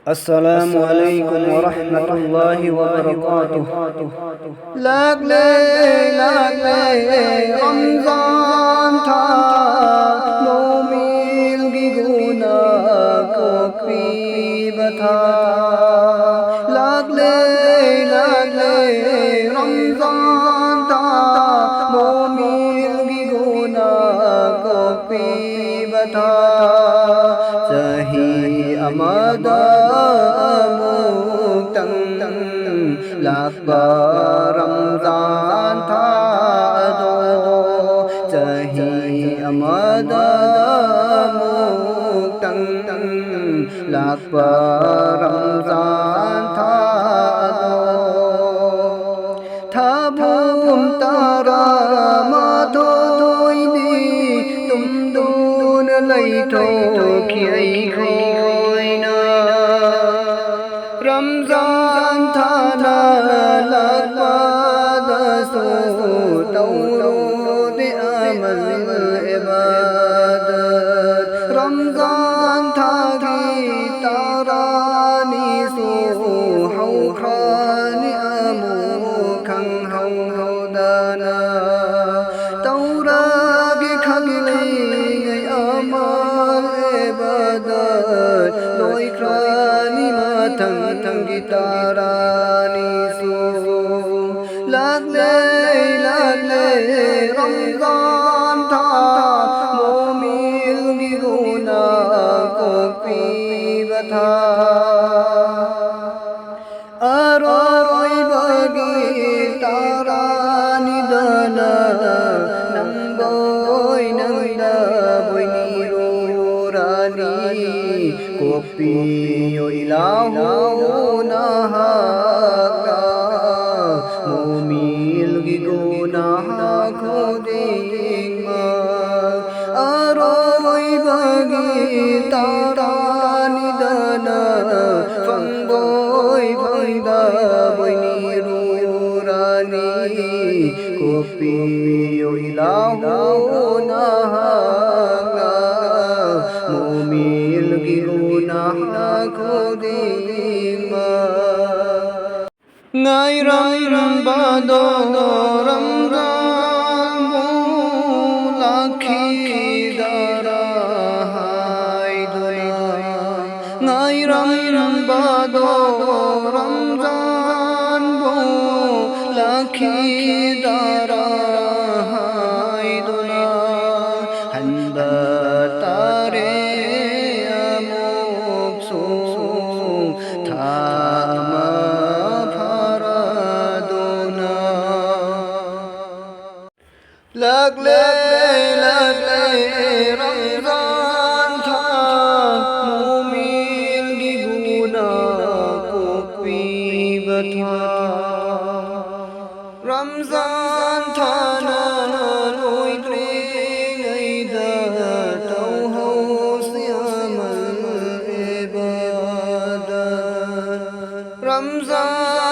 السلام عليكم ورحمة الله وبركاته. लाग ले रमजान था मोमिल की गुना को पी बता लाग ले रमजान था मोमिल की गुना को पी बता सही अमदा लाख रमजान था दो सही अमद लाख रमजान था दो था तारा माधो तुम दून लई ठो खोइना रमजान था रमजान था तारानी सो हौ खानी अमो खं हौ दाना तौरा की खंगली गई अमल इबादत लोई खानी माथंग की तारानी सो लाग ले रमजान था मोमिल की गुना को पी बता अरोई बगी तारा निदना नंबोई नंदा बोई नीरो रानी कोपी ओ इलाहो नहा मोमिल की गुना को देंगा अरोई बगी तारा निदना फंगोई फंदा बनी रूरानी कोपी ओ इलाहो नहागा मोमिल की गुना को देंगा ngay ram ba do ramadan bu lakhi dara hai duna ngay ram ba do ramadan bu lakhi dara hai duna handa tare amok su thama लाग ले रमजान था मोमिल की गुना को पी बता रमजान था ना लोई गई दा तो हो सियामल इबादत रमजान